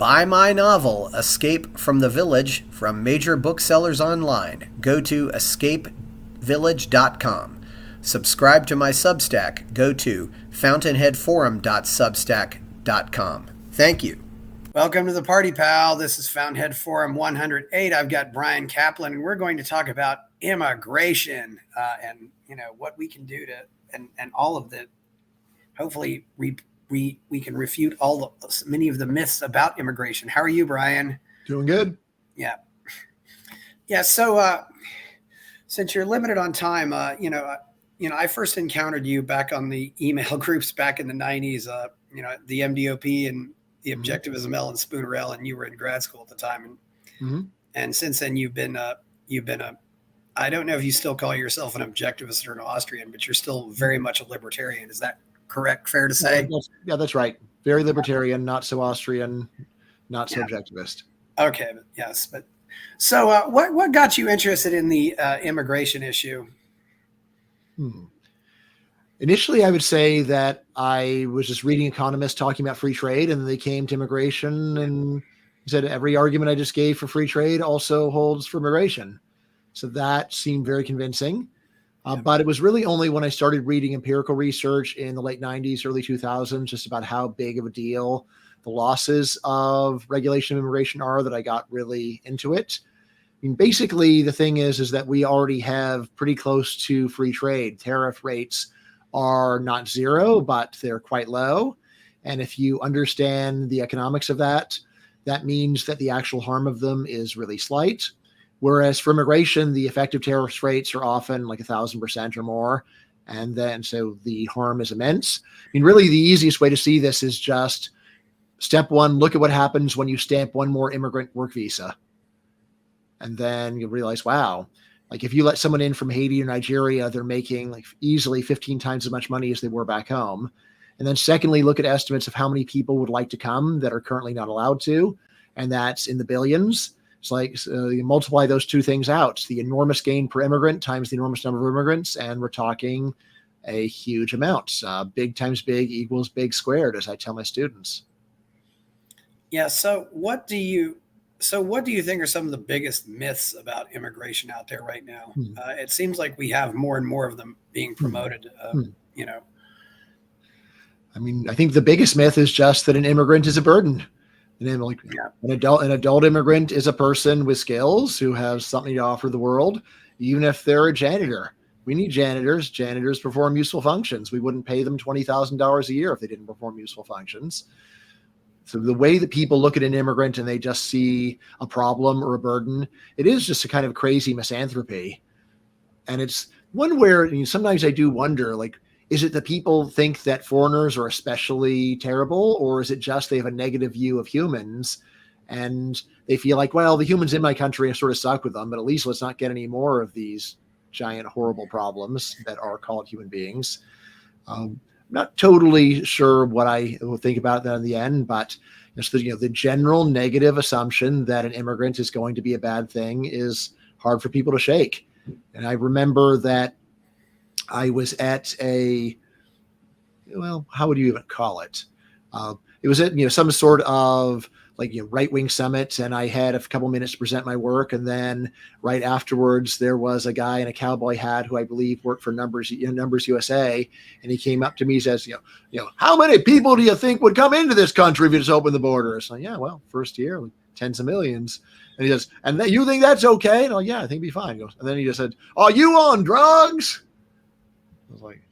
Buy my novel, Escape from the Village, from major booksellers online. Go to escapevillage.com. Subscribe to my Substack. Go to fountainheadforum.substack.com. Thank you. Welcome to the party, pal. This is Fountainhead Forum 108. I've got Bryan Caplan, and we're going to talk about immigration and what we can do to and all of the. Hopefully, we can refute many of the myths about immigration. How are you, Bryan? Doing good. Yeah. So since you're limited on time, I first encountered you back on the email groups back in the 90s. The MDOP and the Objectivism L and Spooner L, and you were in grad school at the time. And since then you've been I don't know if you still call yourself an objectivist or an Austrian, but you're still very much a libertarian. Is that correct? Fair to say? Yeah, that's right. Very libertarian, not so Austrian, not so objectivist. Okay. Yes. But so what got you interested in the immigration issue? Initially, I would say that I was just reading economists talking about free trade, and they came to immigration and said every argument I just gave for free trade also holds for immigration. So that seemed very convincing. But it was really only when I started reading empirical research in the late 90s, early 2000s, just about how big of a deal the losses of regulation of immigration are, that I got really into it. I mean, basically, the thing is that we already have pretty close to free trade. Tariff rates are not zero, but they're quite low. And if you understand the economics of that, that means that the actual harm of them is really slight. Whereas for immigration, the effective tariff rates are often like 1,000% or more. And then so the harm is immense. I mean, really, the easiest way to see this is just step one, look at what happens when you stamp one more immigrant work visa. And then you realize, wow, like if you let someone in from Haiti or Nigeria, they're making like easily 15 times as much money as they were back home. And then secondly, look at estimates of how many people would like to come that are currently not allowed to. And that's in the billions. It's like you multiply those two things out. It's the enormous gain per immigrant times the enormous number of immigrants. And we're talking a huge amount. Big times big equals big squared, as I tell my students. Yeah. So what do you think are some of the biggest myths about immigration out there right now? It seems like we have more and more of them being promoted, I mean, I think the biggest myth is just that an immigrant is a burden. An adult immigrant is a person with skills who has something to offer the world, even if they're a janitor. We need janitors. Janitors perform useful functions. We wouldn't pay them $20,000 a year if they didn't perform useful functions. So the way that people look at an immigrant and they just see a problem or a burden, it is just a kind of crazy misanthropy. And it's one where sometimes I do wonder, like, is it that people think that foreigners are especially terrible, or is it just they have a negative view of humans and they feel like, well, the humans in my country have sort of suck with them, but at least let's not get any more of these giant, horrible problems that are called human beings. Not totally sure what I will think about that in the end, but the general negative assumption that an immigrant is going to be a bad thing is hard for people to shake. And I remember that I was at how would you even call it? It was at some sort of right-wing summit, and I had a couple minutes to present my work, and then right afterwards there was a guy in a cowboy hat who I believe worked for Numbers USA, and he came up to me and says, how many people do you think would come into this country if you just open the borders? So first year, like tens of millions. And he says, and you think that's okay? And I think it'd be fine. He goes, and then he just said, are you on drugs? I was like,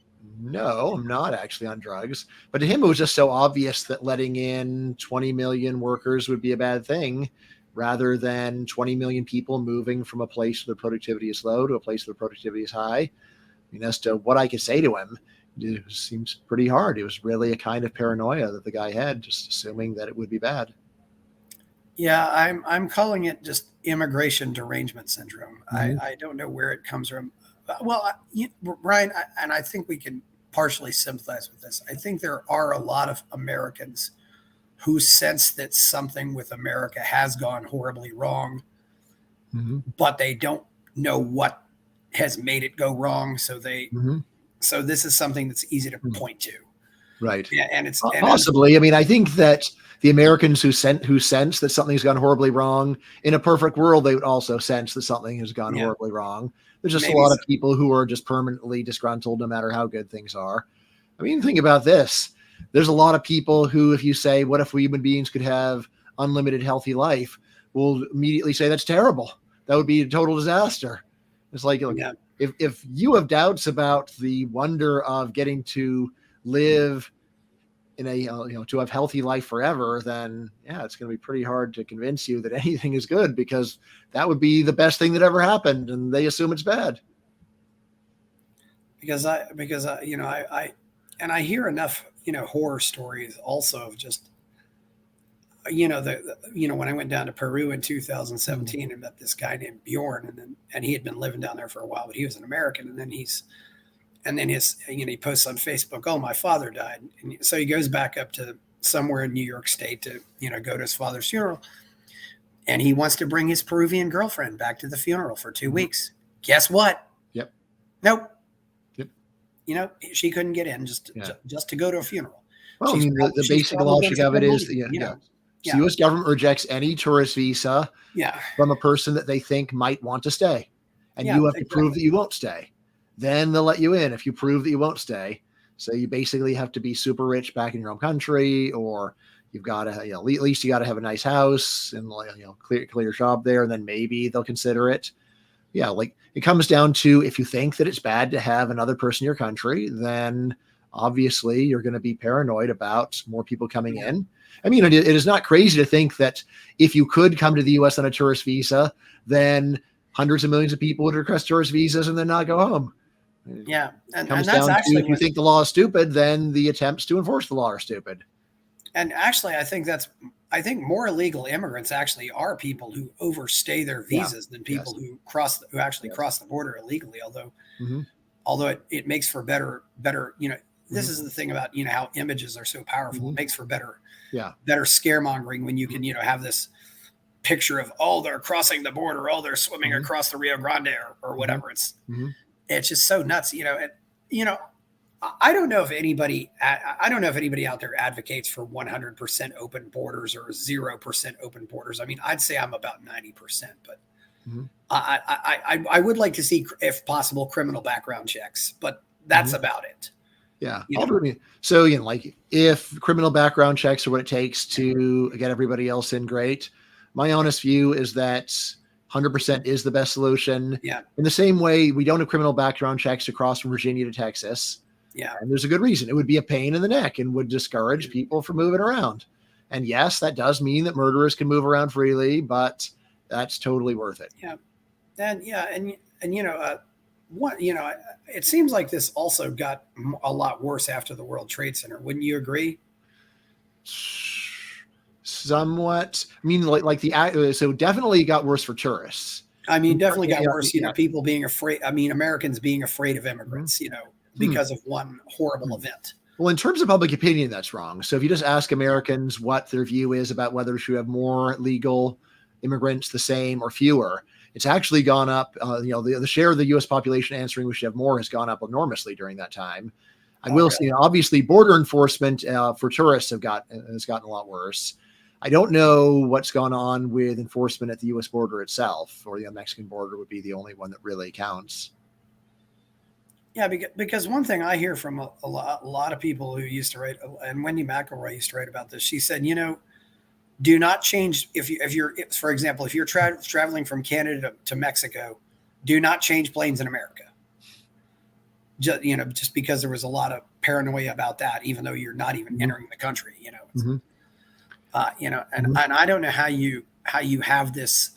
no, I'm not actually on drugs. But to him, it was just so obvious that letting in 20 million workers would be a bad thing, rather than 20 million people moving from a place where their productivity is low to a place where their productivity is high. I mean, as to what I could say to him, it seems pretty hard. It was really a kind of paranoia that the guy had, just assuming that it would be bad. Yeah, I'm calling it just immigration derangement syndrome. I don't know where it comes from. Well, Bryan, and I think we can partially sympathize with this. I think there are a lot of Americans who sense that something with America has gone horribly wrong, but they don't know what has made it go wrong. So so this is something that's easy to point to. Right. Yeah, and it's possibly. I mean, I think that the Americans who sense that something's gone horribly wrong, in a perfect world, they would also sense that something has gone horribly wrong. There's just a lot of people who are just permanently disgruntled, no matter how good things are. I mean, think about this. There's a lot of people who, if you say, what if we human beings could have unlimited healthy life, will immediately say that's terrible. That would be a total disaster. It's like, look, if you have doubts about the wonder of getting to live in a, to have healthy life forever, then it's going to be pretty hard to convince you that anything is good, because that would be the best thing that ever happened. And they assume it's bad. Because I hear enough, horror stories also of just, when I went down to Peru in 2017 and met this guy named Bjorn, and he had been living down there for a while, but he was an American. And then he posts on Facebook, oh, my father died. And so he goes back up to somewhere in New York State to, go to his father's funeral. And he wants to bring his Peruvian girlfriend back to the funeral for 2 weeks. Guess what? Yep. Nope. Yep. She couldn't get in just to go to a funeral. Well, the basic logic of it is, the U.S. government rejects any tourist visa from a person that they think might want to stay. And you have to prove that you won't stay. Then they'll let you in if you prove that you won't stay. So you basically have to be super rich back in your own country, or you've got to, at least you got to have a nice house and, clear your job there. And then maybe they'll consider it. Yeah. Like, it comes down to, if you think that it's bad to have another person in your country, then obviously you're going to be paranoid about more people coming in. I mean, it is not crazy to think that if you could come to the U.S. on a tourist visa, then hundreds of millions of people would request tourist visas and then not go home. Yeah. And that's actually, if you think the law is stupid, then the attempts to enforce the law are stupid. And actually, I think more illegal immigrants actually are people who overstay their visas than people who actually cross the border illegally. Although it makes for better, this is the thing about, how images are so powerful. It makes for better scaremongering when you can, have this picture of, oh, they're crossing the border, oh, they're swimming across the Rio Grande or whatever. It's just so nuts, I don't know if anybody out there advocates for 100% open borders or 0% open borders. I mean, I'd say I'm about 90%, but I would like to see, if possible, criminal background checks, but that's about it. Yeah. So, like, if criminal background checks are what it takes to get everybody else in, great. My honest view is that 100% is the best solution. Yeah. In the same way, we don't have criminal background checks to cross from Virginia to Texas. Yeah. And there's a good reason. It would be a pain in the neck and would discourage people from moving around. And yes, that does mean that murderers can move around freely, but that's totally worth it. Yeah. And it seems like this also got a lot worse after the World Trade Center. Wouldn't you agree? Somewhat. I mean, so definitely got worse for tourists. I mean, definitely got worse, people being afraid. I mean, Americans being afraid of immigrants, because of one horrible event. Well, in terms of public opinion, that's wrong. So if you just ask Americans what their view is about whether we should have more legal immigrants, the same, or fewer, it's actually gone up. The share of the U.S. population answering we should have more has gone up enormously during that time. I will say, obviously, border enforcement for tourists has gotten a lot worse. I don't know what's gone on with enforcement at the U.S. border itself, or the Mexican border would be the only one that really counts. Yeah, because one thing I hear from a lot of people who used to write, and Wendy McElroy used to write about this. She said, do not change if you're, for example, if you're traveling from Canada to Mexico, do not change planes in America. Just because there was a lot of paranoia about that, even though you're not even entering the country. And I don't know how you have this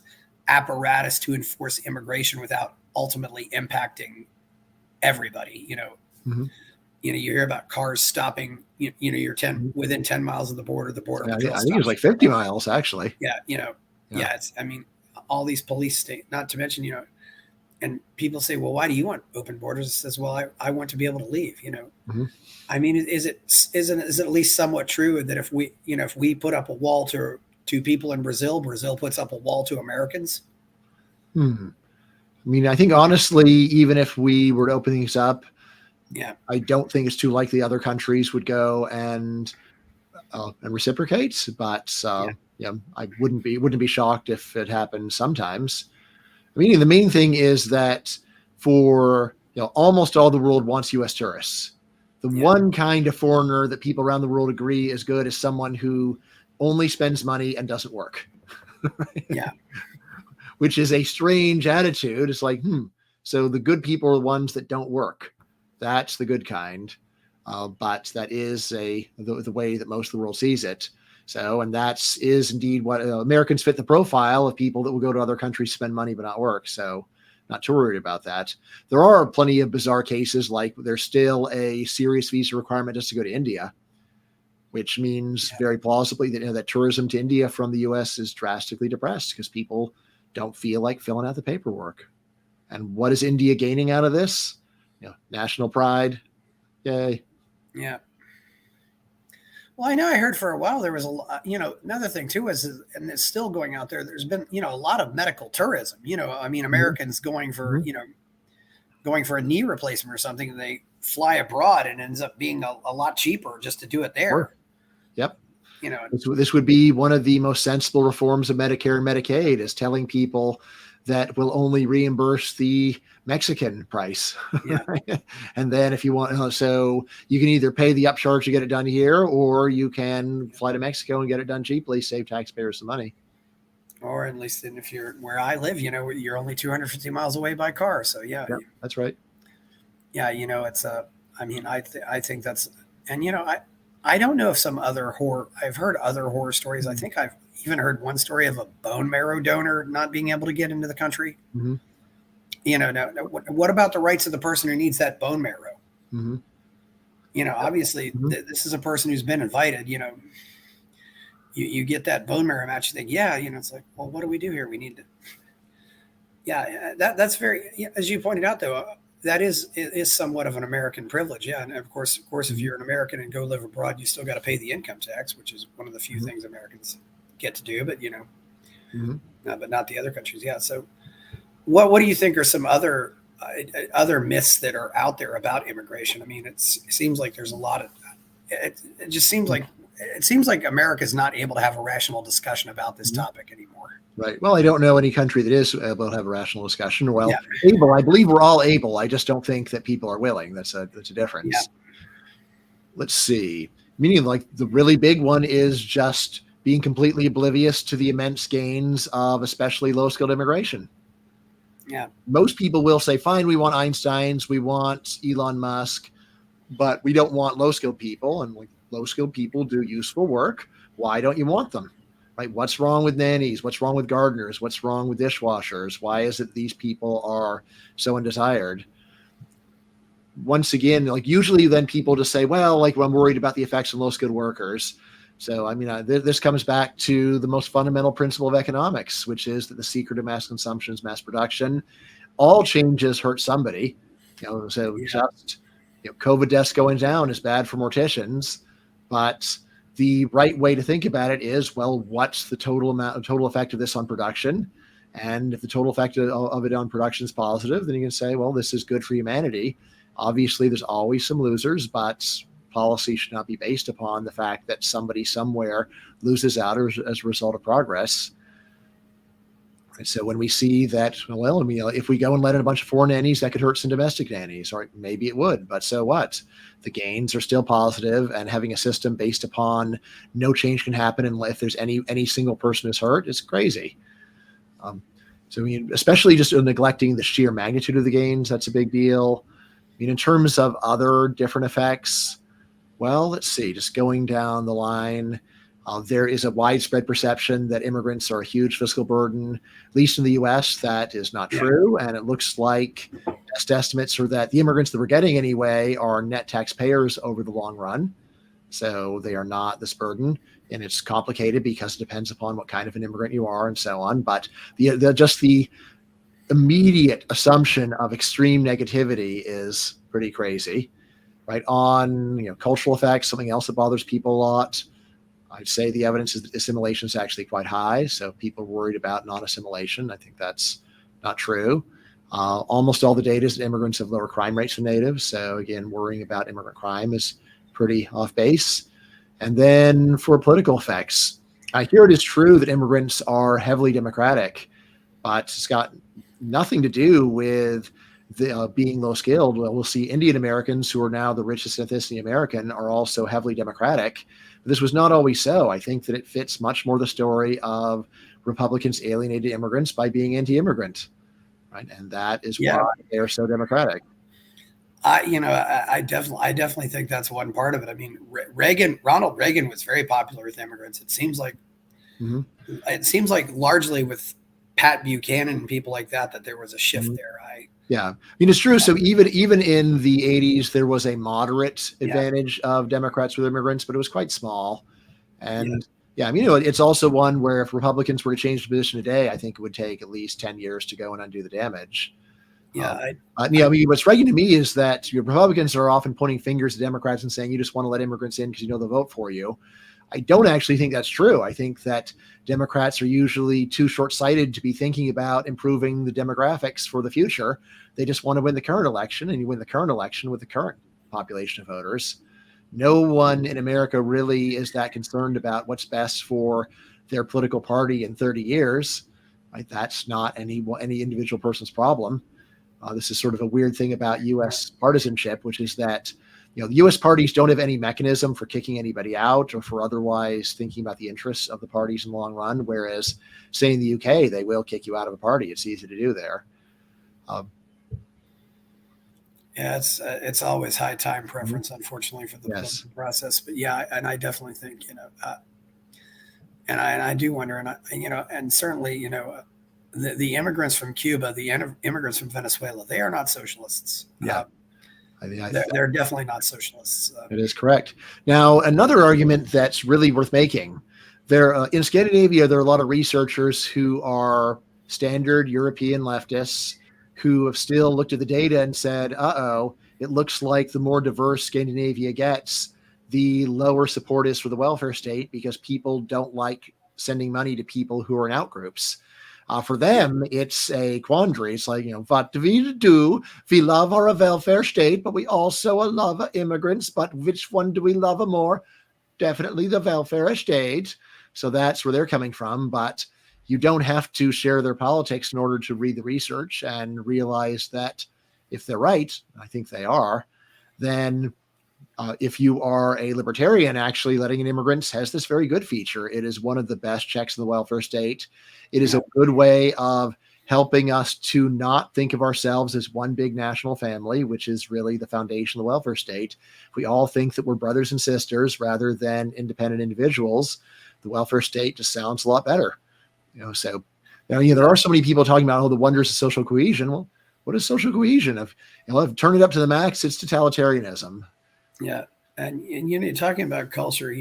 apparatus to enforce immigration without ultimately impacting everybody. You hear about cars stopping. You're within 10 miles of the border. The border patrol. I think it was like 50 miles actually. It's. I mean, all these police state. Not to mention, and people say, well, why do you want open borders? It says, well, I want to be able to leave. I mean, is it at least somewhat true that if we put up a wall to people in Brazil puts up a wall to Americans? I mean, I think honestly, even if we were to open things up, Yeah. I don't think it's too likely other countries would go and reciprocate, but yeah, I wouldn't be shocked if it happened sometimes. I mean, the main thing is that for almost all the world wants U.S. tourists. The one kind of foreigner that people around the world agree is good is someone who only spends money and doesn't work. Yeah. Which is a strange attitude. It's like, so the good people are the ones that don't work. That's the good kind. But that is the way that most of the world sees it. So, and that is indeed what Americans fit the profile of people that will go to other countries, spend money, but not work. So not too worried about that. There are plenty of bizarre cases, like there's still a serious visa requirement just to go to India, which means very plausibly that, that tourism to India from the U.S. is drastically depressed because people don't feel like filling out the paperwork. And what is India gaining out of this? National pride. Yay. Yeah. Well, I know I heard for a while there was another thing too is, and it's still going out there. There's been, a lot of medical tourism. I mean, Americans going for, going for a knee replacement or something, and they fly abroad and it ends up being a lot cheaper just to do it there. Sure. Yep. This would be one of the most sensible reforms of Medicare and Medicaid, is telling people that will only reimburse the Mexican price. Yeah. And then if you want, so you can either pay the upcharge to get it done here, or you can fly to Mexico and get it done cheaply, save taxpayers some money. Or at least if you're where I live, you're only 250 miles away by car. So yeah, that's right. Yeah. It's I mean, I think that's, and I don't know if some other I've heard other horror stories. I think I've even heard one story of a bone marrow donor not being able to get into the country. Mm-hmm. Now, what about the rights of the person who needs that bone marrow? Mm-hmm. Obviously this is a person who's been invited, you get that bone marrow match, you think, it's like, well, what do we do here? We need to, that's very, as you pointed out though, that is somewhat of an American privilege. Yeah. And of course, if you're an American and go live abroad, you still got to pay the income tax, which is one of the few things Americans get to do, but but not the other countries. Yeah. So what do you think are some other myths that are out there about immigration? I mean, it seems like there's a lot of, it just seems like, America's not able to have a rational discussion about this topic anymore. Right. Well, I don't know any country that is able to have a rational discussion. Well, able, I believe we're all able. I just don't think that people are willing. That's a difference. Yeah. Let's see. Meaning, like, the really big one is just being completely oblivious to the immense gains of especially low-skilled immigration. Yeah. Most people will say, fine, we want Einsteins, we want Elon Musk, but we don't want low-skilled people. And like, low-skilled people do useful work. Why don't you want them? Right? What's wrong with nannies? What's wrong with gardeners? What's wrong with dishwashers? Why is it these people are so undesired? Once again, like, usually then people just say, well, like, I'm worried about the effects on low-skilled workers. So, I mean, this comes back to the most fundamental principle of economics, which is that the secret of mass consumption is mass production. All changes hurt somebody. Just COVID deaths going down is bad for morticians, but the right way to think about it is, well, what's the total effect of this on production? And if the total effect of it on production is positive, then you can say, well, this is good for humanity. Obviously, there's always some losers, but policy should not be based upon the fact that somebody somewhere loses out as a result of progress. And so when we see that, well, I mean, if we go and let in a bunch of foreign nannies, that could hurt some domestic nannies, or maybe it would, but so what? The gains are still positive, and having a system based upon no change can happen, and if there's any single person is hurt, it's crazy. So I mean, especially just neglecting the sheer magnitude of the gains, that's a big deal. I mean, in terms of other different effects, well, let's see, just going down the line, there is a widespread perception that immigrants are a huge fiscal burden, at least in the U.S. That is not true. And it looks like best estimates are that the immigrants that we're getting anyway are net taxpayers over the long run. So they are not this burden. And it's complicated because it depends upon what kind of an immigrant you are and so on. But the immediate assumption of extreme negativity is pretty crazy. Right? On cultural effects, something else that bothers people a lot, I'd say the evidence is that assimilation is actually quite high. So people are worried about non-assimilation. I think that's not true. Almost all the data is that immigrants have lower crime rates than natives. So again, worrying about immigrant crime is pretty off base. And then for political effects, I hear it is true that immigrants are heavily democratic, but it's got nothing to do with the, being low skilled. Well, we'll see Indian Americans, who are now the richest ethnicity American, are also heavily democratic. But this was not always so. I think that it fits much more the story of Republicans alienated immigrants by being anti-immigrant, right? And that is why they are so democratic. I definitely think that's one part of it. I mean, Ronald Reagan was very popular with immigrants. It seems like largely with Pat Buchanan and people like that there was a shift there. I mean, it's true. So even in the 80s, there was a moderate advantage of Democrats with immigrants, but it was quite small. And I mean, it's also one where if Republicans were to change the position today, I think it would take at least 10 years to go and undo the damage. I mean, what's striking to me is that your Republicans are often pointing fingers at Democrats and saying you just want to let immigrants in because you know they'll vote for you. I don't actually think that's true. I think that Democrats are usually too short-sighted to be thinking about improving the demographics for the future. They just want to win the current election, and you win the current election with the current population of voters. No one in America really is that concerned about what's best for their political party in 30 years. Right? That's not any individual person's problem. This is sort of a weird thing about U.S. partisanship, which is that the U.S. parties don't have any mechanism for kicking anybody out or for otherwise thinking about the interests of the parties in the long run. Whereas, say in the U.K., they will kick you out of a party. It's easy to do there. It's always high time preference, unfortunately, for the political process. But and I definitely think and I do wonder, and certainly the immigrants from Cuba, the immigrants from Venezuela, they are not socialists. They're definitely not socialists. It is correct. Now, another argument that's really worth making, in Scandinavia, there are a lot of researchers who are standard European leftists who have still looked at the data and said, it looks like the more diverse Scandinavia gets, the lower support is for the welfare state because people don't like sending money to people who are in outgroups. For them, it's a quandary. It's like, what do we do? We love our welfare state, but we also love immigrants. But which one do we love more? Definitely the welfare state. So that's where they're coming from. But you don't have to share their politics in order to read the research and realize that if they're right, I think they are, then if you are a libertarian, actually letting in immigrants has this very good feature. It is one of the best checks in the welfare state. It is a good way of helping us to not think of ourselves as one big national family, which is really the foundation of the welfare state. If we all think that we're brothers and sisters rather than independent individuals, the welfare state just sounds a lot better. So there are so many people talking about the wonders of social cohesion. Well, what is social cohesion? If turn it up to the max, it's totalitarianism. Yeah. And talking about culture,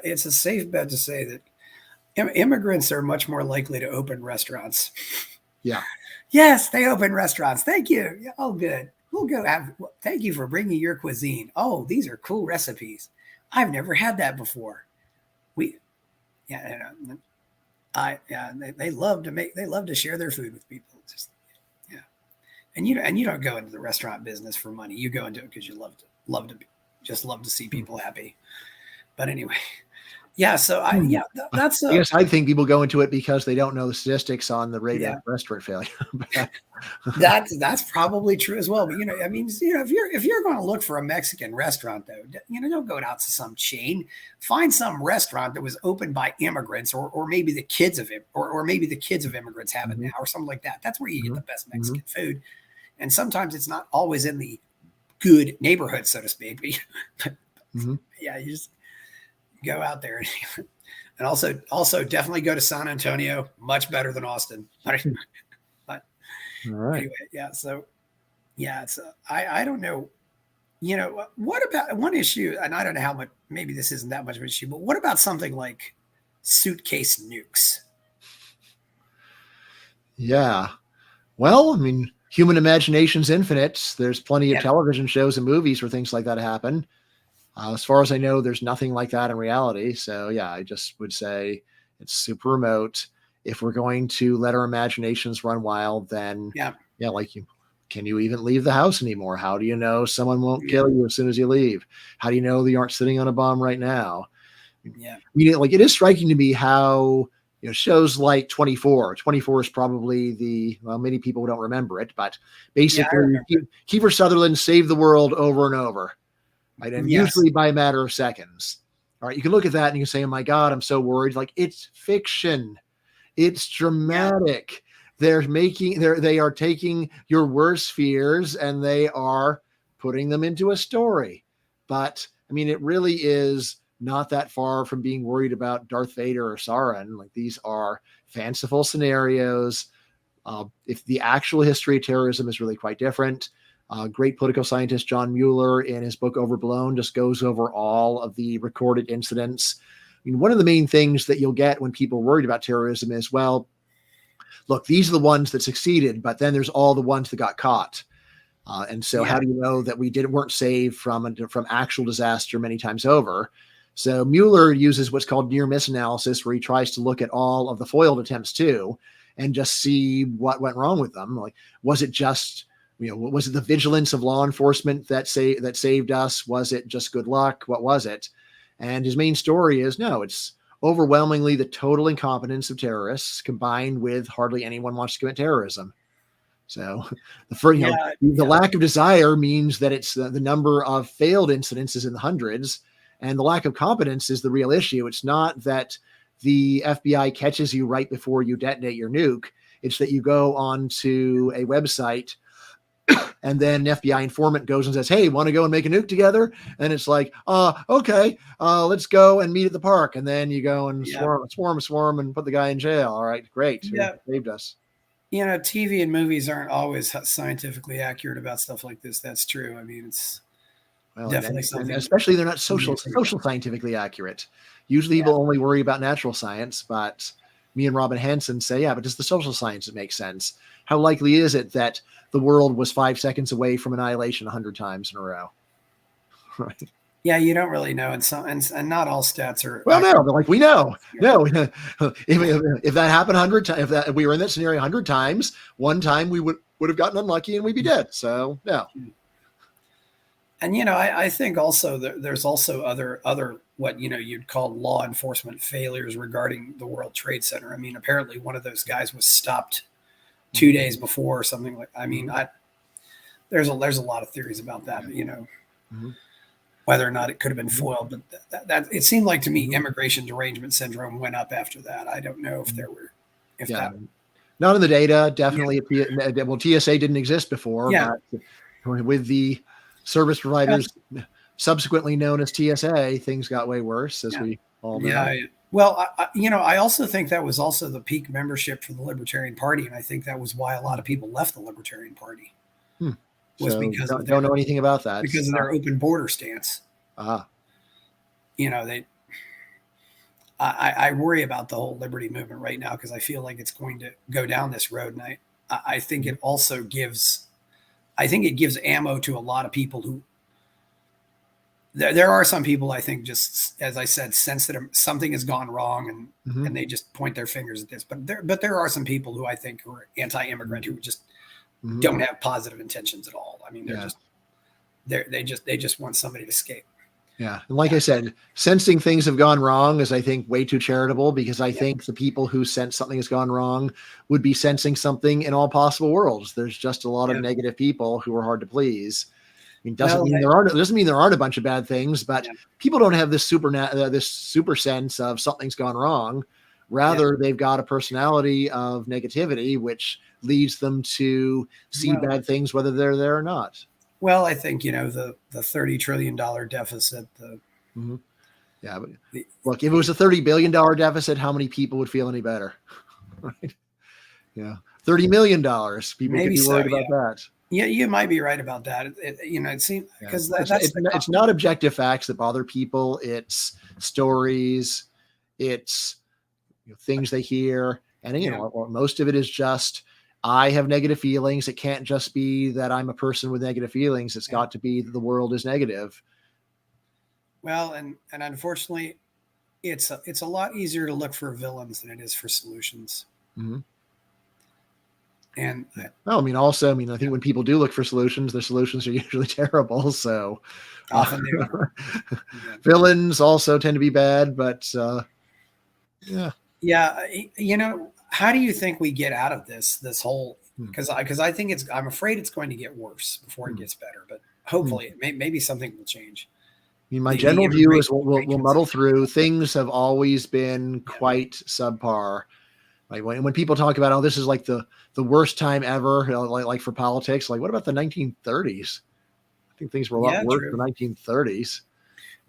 it's a safe bet to say that immigrants are much more likely to open restaurants. Yeah. Yes, they open restaurants. Thank you. Yeah, oh, good. We'll go thank you for bringing your cuisine. Oh, these are cool recipes. I've never had that before. They love to share their food with people. And you don't go into the restaurant business for money. You go into it because you love to see people happy. But anyway, so that's. I guess I think people go into it because they don't know the statistics on the rate of restaurant failure. That's probably true as well. But if you're going to look for a Mexican restaurant, though, don't go out to some chain. Find some restaurant that was opened by immigrants, or maybe the kids of it, or maybe the kids of immigrants have it now, or something like that. That's where you get the best Mexican food. And sometimes it's not always in the good neighborhood, so to speak. But you just go out there and also definitely go to San Antonio. Much better than Austin. But all right. Anyway, I don't know. What about one issue? And I don't know how much. Maybe this isn't that much of an issue, but what about something like Suitcase nukes? Yeah. Well, I mean, human imagination's infinite. There's plenty of television shows and movies where things like that happen. As far as I know, there's nothing like that in reality. So I just would say it's super remote. If we're going to let our imaginations run wild, then Yeah, like can you even leave the house anymore? How do you know someone won't Yeah. kill you as soon as you leave? How do you know that you aren't sitting on a bomb right now? Yeah. Like, it is striking to me how, shows like 24. 24 is probably many people don't remember it, but Yeah. I basically remember it. Kiefer Sutherland saved the world over and over, right? And Yes. usually by a matter of seconds. All right, you can look at that and you can say, "Oh my God, I'm so worried." Like, it's fiction. It's Yeah. dramatic. They are taking your worst fears and they are putting them into a story. But I mean, it really is not that far from being worried about Darth Vader or Sauron. Like, these are fanciful scenarios. If the actual history of terrorism is really quite different. Great political scientist John Mueller, in his book Overblown, just goes over all of the recorded incidents. I mean, one of the main things that you'll get when people are worried about terrorism is, well, look, these are the ones that succeeded, but then there's all the ones that got caught. And so, Yeah. how do you know that weren't saved from actual disaster many times over? So Mueller uses what's called near miss analysis, where he tries to look at all of the foiled attempts too, and just see what went wrong with them. Like, was it just, was it the vigilance of law enforcement that saved us? Was it just good luck? What was it? And his main story is, no, it's overwhelmingly the total incompetence of terrorists combined with hardly anyone wants to commit terrorism. So Yeah. the lack of desire means that it's the number of failed incidents is in the hundreds, and the lack of competence is the real issue. It's not that the FBI catches you right before you detonate your nuke. It's that you go onto a website and then an FBI informant goes and says, "Hey, want to go and make a nuke together?" And it's like, okay, let's go and meet at the park. And then you go and Yeah. swarm and put the guy in jail. All right, great. Yeah. Saved us. TV and movies aren't always scientifically accurate about stuff like this. That's true. I mean, it's Well, definitely and something. especially they're not social scientifically accurate. Usually Yeah. people only worry about natural science, but me and Robin Hanson say, yeah, but does the social science make sense? How likely is it that the world was 5 seconds away from annihilation 100 times in a row? Right. Yeah, you don't really know, and not all stats are. Well, no, accurate. but like, we know. No, if that happened 100 times, if we were in that scenario 100 times, one time we would have gotten unlucky and we'd be dead. So no. And I think also there's also other what you'd call law enforcement failures regarding the World Trade Center. I mean, apparently one of those guys was stopped 2 days before or something like. I mean, there's a lot of theories about that. Mm-hmm. Whether or not it could have been foiled, but that it seemed like to me immigration derangement syndrome went up after that. I don't know if that. Not in the data, definitely. Yeah. Well, TSA didn't exist before, Yeah. But with the service providers subsequently known as TSA, things got way worse, as we all know. Yeah. Well, I also think that was also the peak membership for the Libertarian Party, and I think that was why a lot of people left the Libertarian Party. Was so because don't know anything about that. Because of their open border stance. Ah. I worry about the whole liberty movement right now because I feel like it's going to go down this road, and I think it also gives ammo to a lot of people who. There are some people, I think, just as I said, sense that something has gone wrong, and they just point their fingers at this. But there are some people who I think who are anti-immigrant who just don't have positive intentions at all. I mean, they just want somebody to escape. Yeah. And like I said, sensing things have gone wrong is, I think, way too charitable, because I think the people who sense something has gone wrong would be sensing something in all possible worlds. There's just a lot of negative people who are hard to please. I mean, doesn't mean there aren't a bunch of bad things, but people don't have this super sense of something's gone wrong. Rather, they've got a personality of negativity, which leads them to see bad things, whether they're there or not. Well, I think, the $30 trillion deficit. Yeah, but look, if it was a $30 billion deficit, how many people would feel any better? Right? Yeah, $30 million. People could be worried about that. Yeah, you might be right about that. It seems because it's not objective facts that bother people. It's stories, it's things they hear, and most of it is just, I have negative feelings. It can't just be that I'm a person with negative feelings. It's got to be that the world is negative. Well, and unfortunately, it's a lot easier to look for villains than it is for solutions. Mm-hmm. And Well, I mean, also, I mean, I think when people do look for solutions, their solutions are usually terrible. So often they are. Yeah. villains also tend to be bad, but yeah. Yeah, how do you think we get out of this whole? Hmm. Because I think I'm afraid it's going to get worse before it Hmm. gets better. But Hmm. hopefully, maybe something will change. I mean, my The general view is immigration we'll arrangements. muddle through. Things have always been Yeah, quite subpar. Like when people talk about, oh, this is like the worst time ever, like for politics, like what about the 1930s? I think things were a lot yeah, worse in true. the 1930s.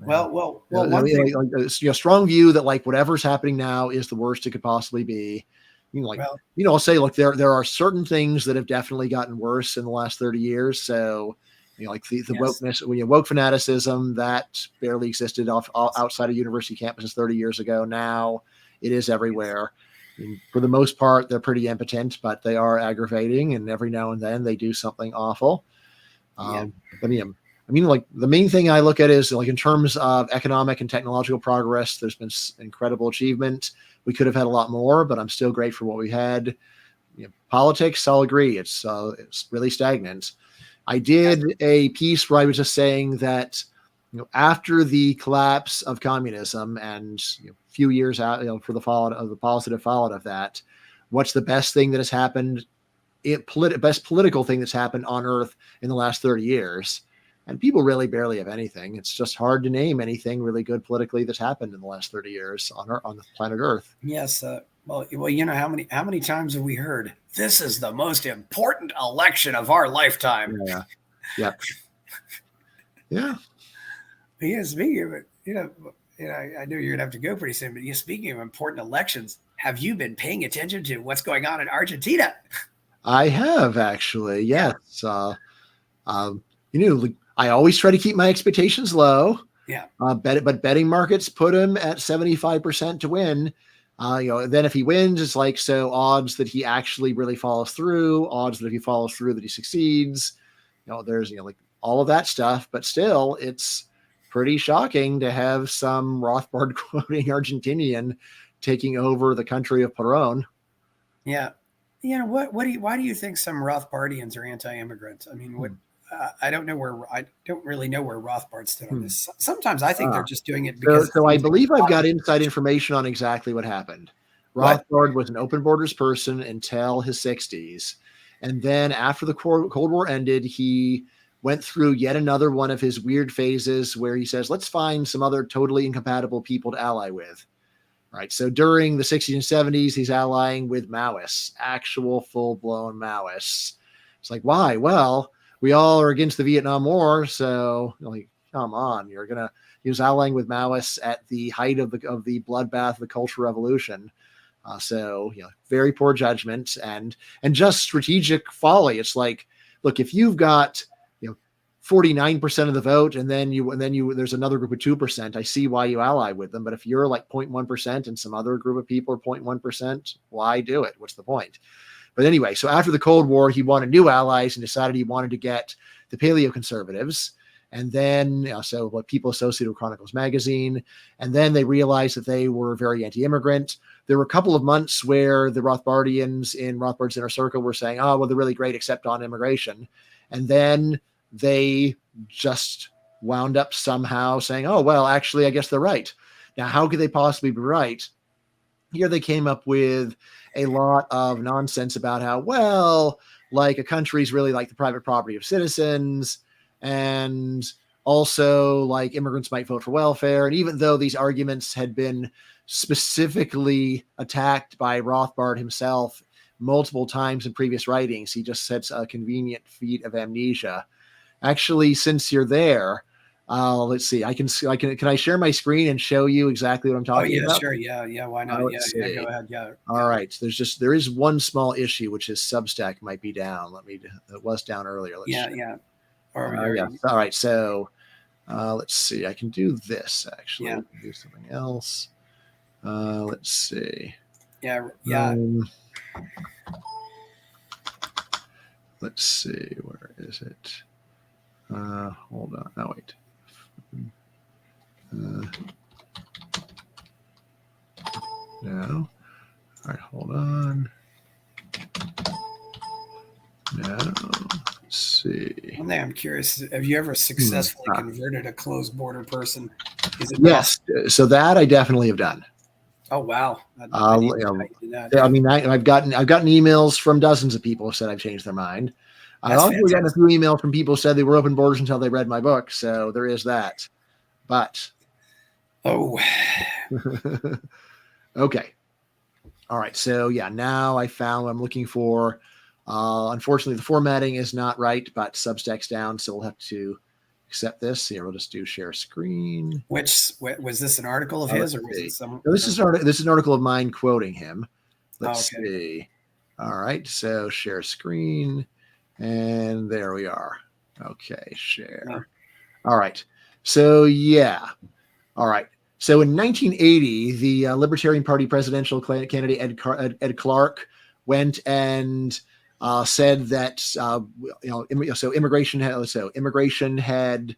Yeah. One thing. Strong view that like whatever's happening now is the worst it could possibly be. Well, I'll say, look, there are certain things that have definitely gotten worse in the last 30 years. So, like the yes, wokeness, woke fanaticism that barely existed outside of university campuses 30 years ago. Now it is yes, everywhere. I mean, for the most part, they're pretty impotent, but they are aggravating, and every now and then they do something awful. yeah, But like the main thing I look at is like in terms of economic and technological progress, there's been incredible achievement. We could have had a lot more, but I'm still grateful for what we had. Politics, I'll agree, it's really stagnant. I yes, did a piece where I was just saying that after the collapse of communism and few years out, for the fallout of the positive fallout of that, what's the best thing that has happened? Best political thing that's happened on Earth in the last 30 years. And people really barely have anything. It's just hard to name anything really good politically that's happened in the last 30 years on the planet Earth. yes. Well, how many times have we heard this is the most important election of our lifetime? Yeah. Yeah. Yeah. Yeah, speaking of it, I know you're gonna have to go pretty soon, but speaking of important elections, have you been paying attention to what's going on in Argentina? I have actually. Yeah, Yes. Like, I always try to keep my expectations low. yeah, But betting markets put him at 75% to win. Then if he wins, it's like, so odds that he actually really follows through, odds that if he follows through that he succeeds. There's like all of that stuff, but still, it's pretty shocking to have some Rothbard quoting Argentinian taking over the country of Peron. yeah. Why do you think some Rothbardians are anti-immigrant? I mean, what? Hmm. I don't know where I don't really know where Rothbard stood on Hmm. this. Sometimes I think they're Ah. just doing it So, because it so I seems like believe I've got popular. inside information on exactly what happened. What? Rothbard was an open borders person until his 60s. And then after the Cold War ended, he went through yet another one of his weird phases where he says, let's find some other totally incompatible people to ally with. Right. So during the 60s and 70s, he's allying with Maoists, actual full blown Maoists. It's like, why? Well, we all are against the Vietnam War. So, like, come on, he was allying with Maoists at the height of the bloodbath of the Cultural Revolution. So, very poor judgment and just strategic folly. It's like, look, if you've got 49% of the vote, and then there's another group of 2%. I see why you ally with them, but if you're like 0.1% and some other group of people are 0.1%, why do it? What's the point? But anyway, so after the Cold War, he wanted new allies and decided he wanted to get the paleoconservatives. And then, so what people associated with Chronicles magazine, and then they realized that they were very anti-immigrant. There were a couple of months where the Rothbardians in Rothbard's inner circle were saying, oh, well, they're really great except on immigration. And then they just wound up somehow saying, oh, well, actually, I guess they're right. Now, how could they possibly be right? Here they came up with a lot of nonsense about how, well, like a country's really like the private property of citizens. And also, like immigrants might vote for welfare. And even though these arguments had been specifically attacked by Rothbard himself multiple times in previous writings, he just sets a convenient feat of amnesia. Actually, since you're there, let's see. Can I share my screen and show you exactly what I'm Oh talking yeah, about? sure, yeah. Why not? Yeah, Let's yeah. Go see. ahead. Yeah, All yeah, right. There is one small issue, which is Substack might be down. It was down earlier. Let's yeah, check. yeah. Or Yeah. All right. So let's see. I can do this actually. yeah, We can do something else. Let's see. yeah, yeah. Let's see. Where is it? Hold on. Oh, wait. No. All right. Hold on. Let's see. One thing I'm curious: have you ever successfully converted a closed border person? Yes. So that I definitely have done. Oh wow! I mean, I've gotten emails from dozens of people who said I've changed their mind. I've also gotten a few emails from people who said they were open borders until they read my book. So there is that. But okay. All right. So yeah, now I found what I'm looking for. Unfortunately, the formatting is not right, but Substack's down, so we'll have to accept this. Here, we'll just do share screen. Was this an article of his, or was it some? No, this is an article of mine quoting him. Let's see. All right, so share screen, and there we are. Okay, share. Yeah. All right. So yeah. All right. So in 1980, the Libertarian Party presidential candidate Ed Clark went and said that immigration had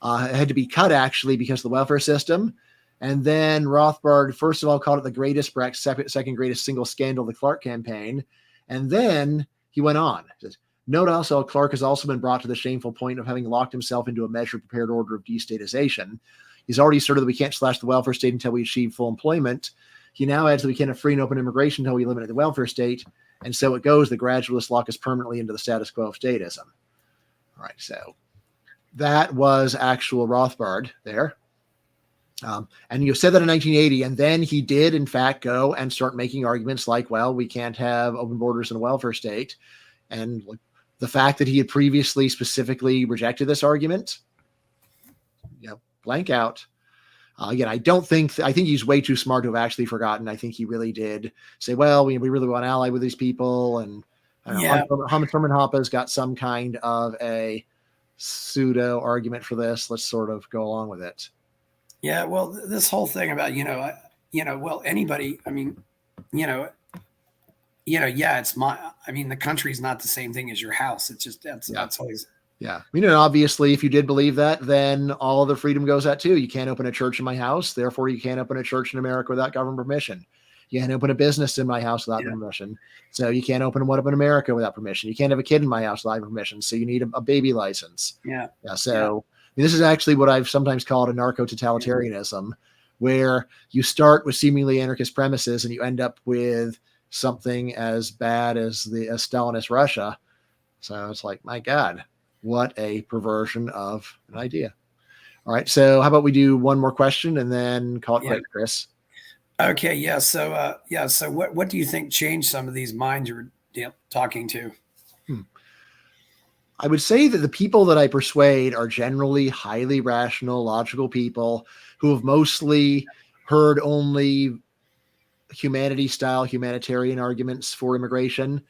to be cut actually because of the welfare system. And then Rothbard, first of all, called it the greatest, perhaps second greatest single scandal of the Clark campaign. And then he went on. He says, note also, Clark has also been brought to the shameful point of having locked himself into a measured prepared order of destatization. He's already asserted that we can't slash the welfare state until we achieve full employment. He now adds that we can't have free and open immigration until we eliminate the welfare state. And so it goes, the gradualists lock us permanently into the status quo of statism. All right, so that was actual Rothbard there. And you said that in 1980, and then he did, in fact, go and start making arguments like, well, we can't have open borders in a welfare state. And the fact that he had previously specifically rejected this argument, blank out. Again, I think he's way too smart to have actually forgotten. I think he really did say, well, we really want to ally with these people. And Herman Hoppe's got some kind of a pseudo argument for this. Let's sort of go along with it. Yeah, well, this whole thing about, anybody, it's the country's not the same thing as your house. It's just, that's always. Yeah. Obviously, if you did believe that, then all of the freedom goes out too. You can't open a church in my house. Therefore, you can't open a church in America without government permission. You can't open a business in my house without permission. So you can't open one up in America without permission. You can't have a kid in my house without permission. So you need a baby license. Yeah. So this is actually what I've sometimes called a narco-totalitarianism, where you start with seemingly anarchist premises and you end up with something as bad as the Stalinist Russia. So it's like, my God. What a perversion of an idea. All right. So how about we do one more question and then call it quits, Chris? Okay. Yeah. So, So what do you think changed some of these minds you were talking to? I would say that the people that I persuade are generally highly rational, logical people who have mostly heard only humanitarian arguments for immigration.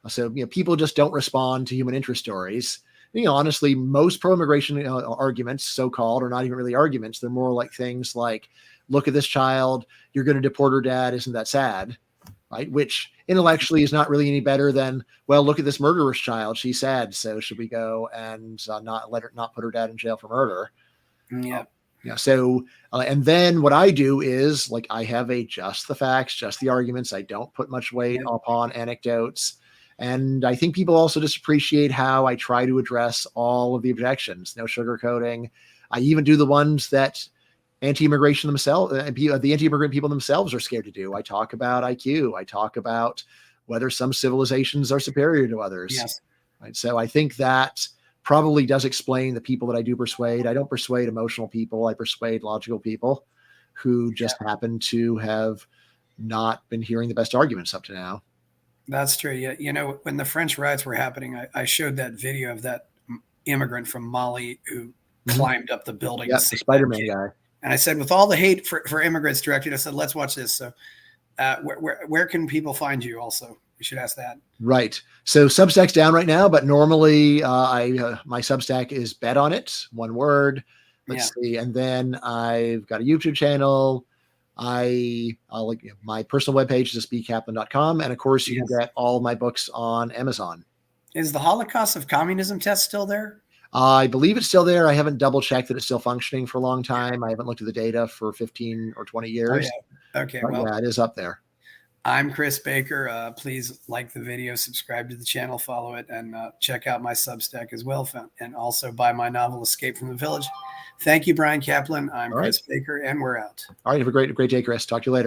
So, people just don't respond to human interest stories. Honestly, most pro-immigration arguments, so-called, are not even really arguments. They're more like things like, look at this child, you're going to deport her dad, isn't that sad? Right? Which intellectually is not really any better than, well, look at this murderous child, she's sad, so should we go and not put her dad in jail for murder? Yeah. So, and then what I do is, I have just the facts, just the arguments. I don't put much weight upon anecdotes. And I think people also just appreciate how I try to address all of the objections, no sugarcoating. I even do the ones that anti-immigration themselves, the anti-immigrant people themselves are scared to do. I talk about IQ. I talk about whether some civilizations are superior to others. Yes. Right. So I think that probably does explain the people that I do persuade. I don't persuade emotional people. I persuade logical people who just happen to have not been hearing the best arguments up to now. That's true. Yeah. When the French riots were happening, I showed that video of that immigrant from Mali who climbed up the building. Yeah, the Spider-Man guy. And I said, with all the hate for immigrants directed, I said, let's watch this. So where can people find you also? We should ask that. Right. So Substack's down right now, but normally my Substack is Bet on It, one word. Let's see. And then I've got a YouTube channel. My personal webpage is bcaplan.com. And of course, you can get all my books on Amazon. Is the Holocaust of Communism test still there? I believe it's still there. I haven't double checked that it's still functioning for a long time. I haven't looked at the data for 15 or 20 years. Oh, yeah. Okay. But it is up there. I'm Chris Baker. Please like the video, subscribe to the channel, follow it, and check out my Substack as well, and also buy my novel, Escape from the Village. Thank you, Bryan Caplan. I'm Chris Baker, and we're out. All right. Have a great day, Chris. Talk to you later.